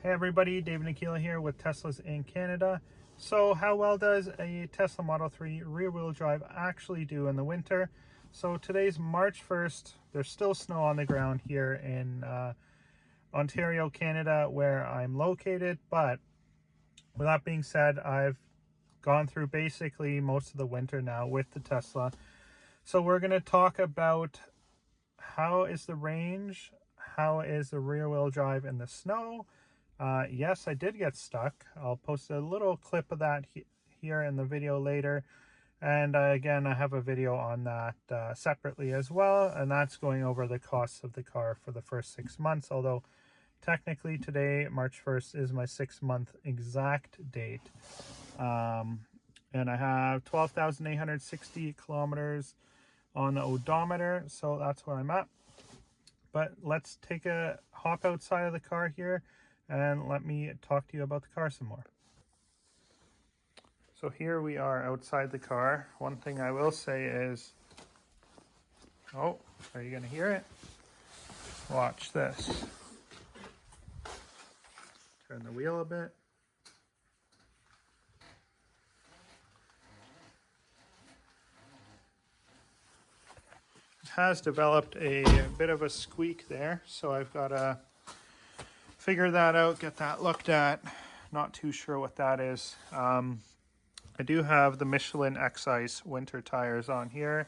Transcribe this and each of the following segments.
Hey everybody, David Nikila here with Teslas in Canada. So how well does a Tesla Model 3 rear-wheel drive actually do in the winter? So today's March 1st. There's still snow on the ground here in Ontario, Canada, where I'm located. But with that being said, I've gone through basically most of the winter now with the Tesla. So we're going to talk about how is the range, how is the rear-wheel drive in the snow. Yes, I did get stuck. I'll post a little clip of that here in the video later. And again, I have a video on that separately as well. And that's going over the costs of the car for the first 6 months. Although technically today, March 1st, is my 6-month exact date. And I have 12,860 kilometers on the odometer. So that's where I'm at. But let's take a hop outside of the car here and let me talk to you about the car some more. So here we are outside the car. One thing I will say is, oh, are you gonna hear it? Watch this. Turn the wheel a bit. It has developed a bit of a squeak there, so I've got to figure that out, get that looked at. Not too sure what that is. I do have the Michelin X-Ice winter tires on here,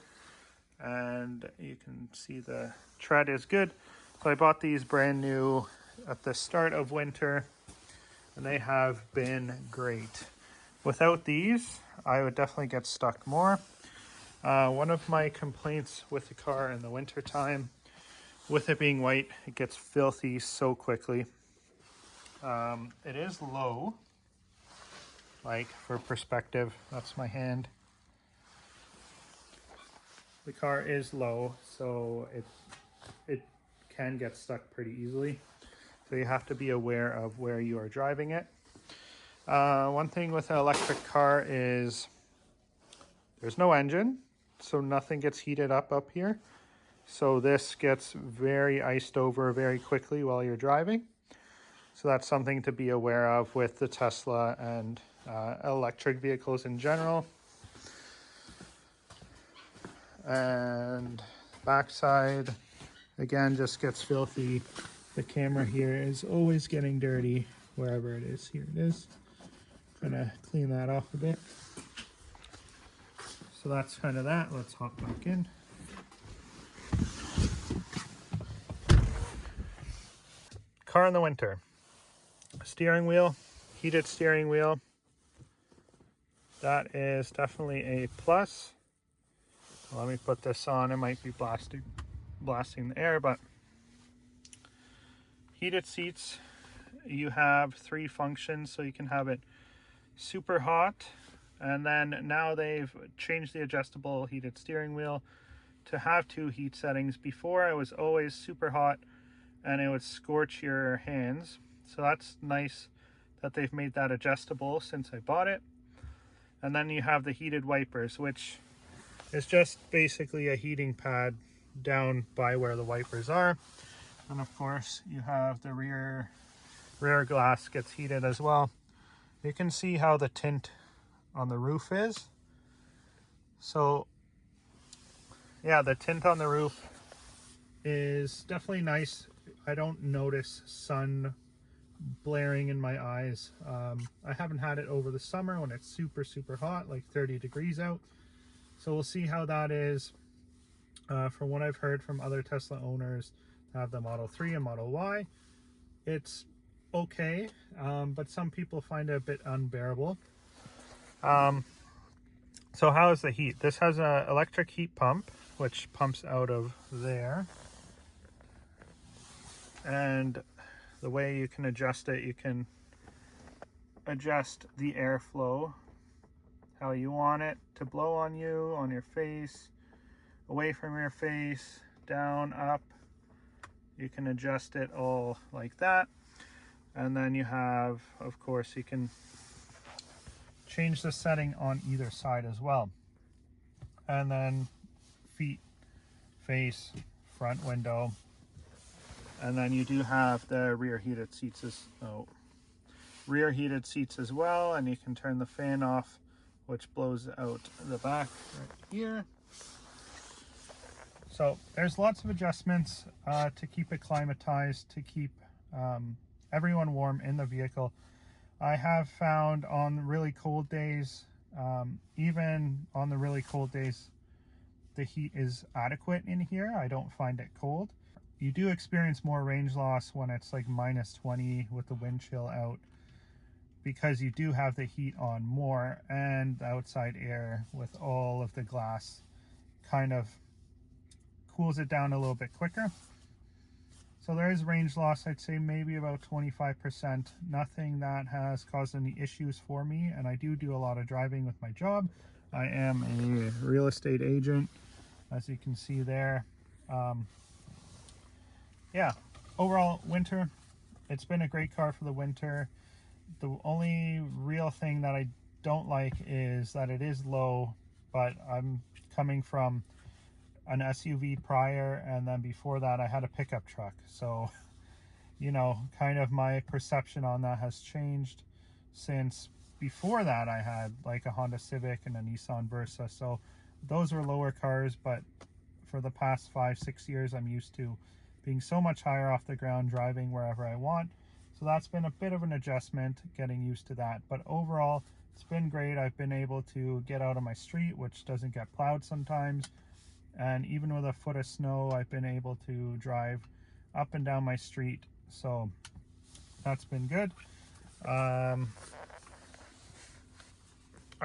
and you can see the tread is good. So I bought these brand new at the start of winter, and they have been great. Without these, I would definitely get stuck more. One of my complaints with the car in the winter time, with it being white, it gets filthy so quickly. It is low, like for perspective, that's my hand. The car is low, so it can get stuck pretty easily. So you have to be aware of where you are driving it. One thing with an electric car is there's no engine, so nothing gets heated up here. So this gets very iced over very quickly while you're driving. So that's something to be aware of with the Tesla and electric vehicles in general. And backside, again, just gets filthy. The camera here is always getting dirty wherever it is. Here it is. Gonna clean that off a bit. So that's kind of that. Let's hop back in. Car in the winter. Steering wheel, heated steering wheel. That is definitely a plus. Let me put this on. It might be blasting the air, but heated seats. You have 3 functions, so you can have it super hot, and then now they've changed the adjustable heated steering wheel to have 2 heat settings. Before it was always super hot and it would scorch your hands. So that's nice that they've made that adjustable since I bought it. And then you have the heated wipers, which is just basically a heating pad down by where the wipers are. And of course you have the rear glass gets heated as well. You can see how the tint on the roof is. So yeah, the tint on the roof is definitely nice. I don't notice sun blaring in my eyes. I haven't had it over the summer when it's super hot, like 30 degrees out. So we'll see how that is. From what I've heard from other Tesla owners that have the Model 3 and Model Y, it's okay, but some people find it a bit unbearable. So how is the heat? This has an electric heat pump, which pumps out of there. And the way you can adjust it, you can adjust the airflow how you want it to blow on you, on your face, away from your face, down, up. You can adjust it all like that. And then you have, of course, you can change the setting on either side as well. And then feet, face, front window. And then you do have the rear heated seats as, oh, rear heated seats as well, and you can turn the fan off, which blows out the back right here. So there's lots of adjustments to keep it climatized, to keep everyone warm in the vehicle. I have found on really cold days, even on the really cold days, the heat is adequate in here. I don't find it cold. You do experience more range loss when it's like -20 with the wind chill out, because you do have the heat on more, and the outside air with all of the glass kind of cools it down a little bit quicker. So there is range loss, I'd say maybe about 25%. Nothing that has caused any issues for me, and I do a lot of driving with my job. I am a real estate agent, as you can see there. Yeah, overall winter, it's been a great car for the winter. The only real thing that I don't like is that it is low, but I'm coming from an SUV prior, and then before that I had a pickup truck, so you know, kind of my perception on that has changed since before that I had like a Honda Civic and a Nissan Versa. So those were lower cars, but for the past 5-6 years I'm used to being so much higher off the ground, driving wherever I want. So that's been a bit of an adjustment, getting used to that. But overall, it's been great. I've been able to get out of my street, which doesn't get plowed sometimes. And even with a foot of snow, I've been able to drive up and down my street. So that's been good. I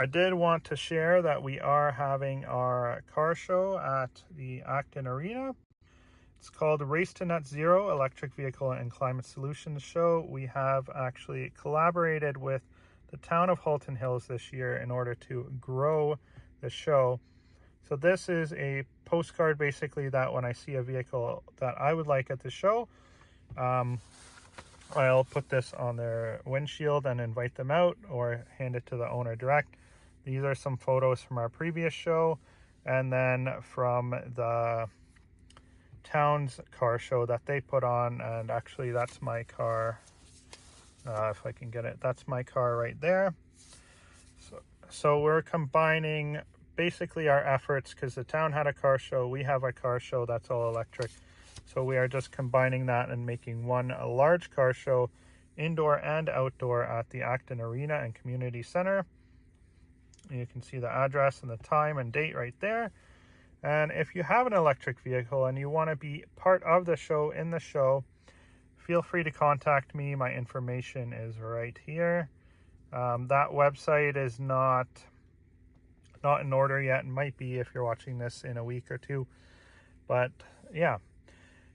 did want to share that we are having our car show at the Acton Arena. It's called Race to Net Zero Electric Vehicle and Climate Solutions Show. We have actually collaborated with the town of Halton Hills this year in order to grow the show. So this is a postcard basically that when I see a vehicle that I would like at the show, I'll put this on their windshield and invite them out, or hand it to the owner direct. These are some photos from our previous show, and then from the town's car show that they put on. And actually that's my car, if I can get it, that's my car right there. So we're combining basically our efforts, because the town had a car show, we have a car show that's all electric. So we are just combining that and making one a large car show, indoor and outdoor, at the Acton Arena and Community Center. You can see the address and the time and date right there. And if you have an electric vehicle and you want to be part of the show, in the show, feel free to contact me. My information is right here. That website is not in order yet. It might be if you're watching this in a week or two. But yeah,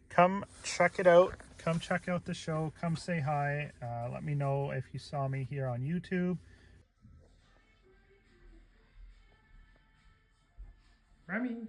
come check it out. Come check out the show. Come say hi. Let me know if you saw me here on YouTube. Remy.